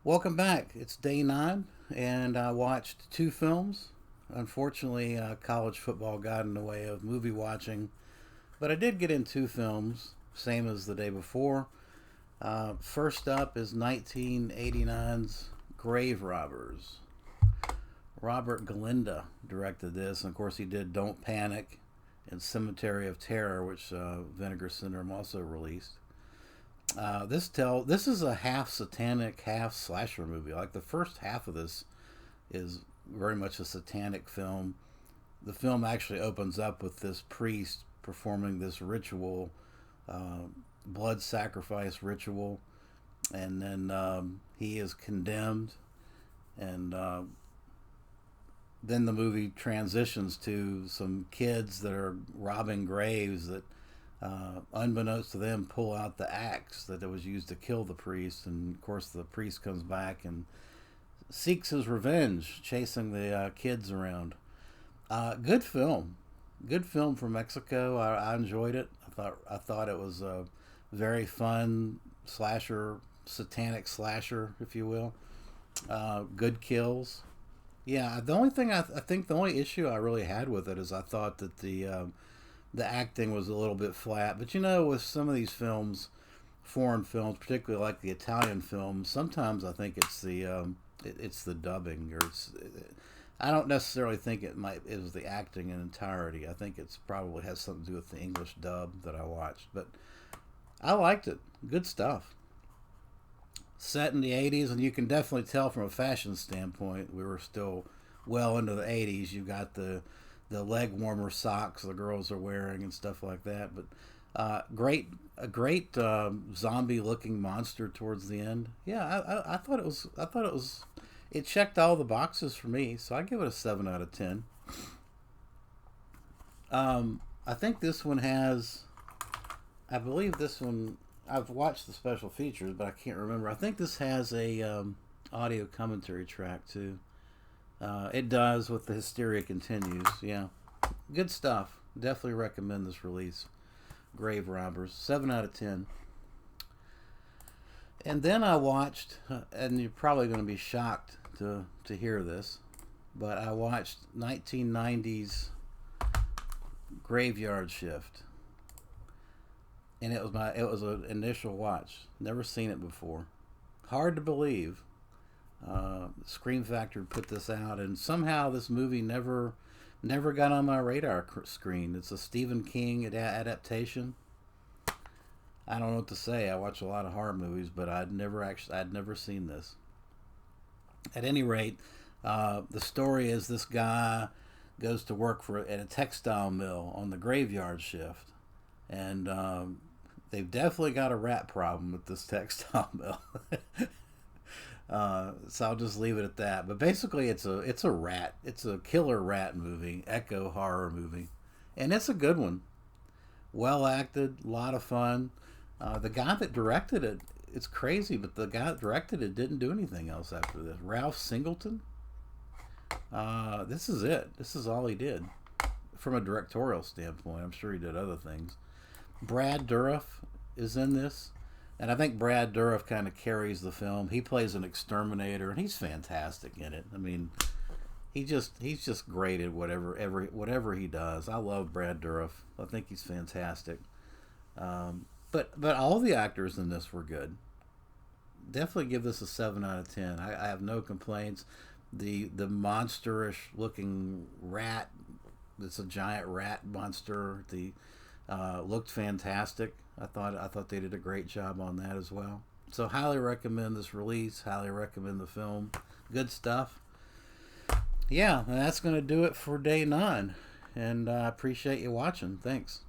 Welcome back. It's day 9, and I watched 2 films. Unfortunately, college football got in the way of movie watching, but I did get in 2 films, same as the day before. First up is 1989's Grave Robbers. Robert Galinda directed this, and of course, he did Don't Panic and Cemetery of Terror, which Vinegar Syndrome also released. This is a half satanic, half slasher movie. Like the first half of this is very much a satanic film. The film actually opens up with this priest performing this ritual, uh, blood sacrifice ritual, and then he is condemned, and then the movie transitions to some kids that are robbing graves that unbeknownst to them, pull out the axe that was used to kill the priest. And of course, the priest comes back and seeks his revenge, chasing the kids around. Good film, good film from Mexico. I enjoyed it. I thought it was a very fun slasher, satanic slasher, if you will. Good kills. Yeah, the only thing I think the only issue I really had with it is I thought that the acting was a little bit flat. But with some of these films, foreign films, particularly like the Italian films, sometimes I think it's the dubbing, or I don't necessarily think it was the acting in entirety. I think it's probably has something to do with the English dub that I watched, but I liked it. Good stuff. Set in the 80s, and you can definitely tell from a fashion standpoint, we were still well into the 80s. You got the leg warmer socks the girls are wearing and stuff like that. But a great zombie looking monster towards the end. Yeah, I thought it checked all the boxes for me, so I give it a 7 out of 10. I think this one has, I believe this one. I've watched the special features, but I can't remember. I think this has a audio commentary track too. It does with the Hysteria Continues. Yeah, good stuff. Definitely recommend this release. Grave Robbers, 7 out of 10. And then I watched, and you're probably going to be shocked to hear this, but I watched 1990's Graveyard Shift, and it was an initial watch. Never seen it before. Hard to believe. Scream Factory put this out, and somehow this movie never got on my radar screen. It's a Stephen King adaptation. I don't know what to say. I watch a lot of horror movies, but I'd never seen this. At any rate, the story is this guy goes to work at a textile mill on the graveyard shift, and they've definitely got a rat problem with this textile mill. So I'll just leave it at that. But basically, it's a killer rat movie, echo horror movie, and it's a good one. Well acted, a lot of fun. The guy that directed it, it's crazy, but the guy that directed it didn't do anything else after this. Ralph Singleton. This is it. This is all he did from a directorial standpoint. I'm sure he did other things. Brad Dourif is in this. And I think Brad Dourif kind of carries the film. He plays an exterminator, and he's fantastic in it. I mean, he's just great at whatever he does. I love Brad Dourif. I think he's fantastic. But all the actors in this were good. Definitely give this a 7 out of 10. I have no complaints. The monsterish looking rat. It's a giant rat monster. Looked fantastic. I thought they did a great job on that as well. So highly recommend this release. Highly recommend the film. Good stuff. Yeah, and that's going to do it for day 9. And I appreciate you watching. Thanks.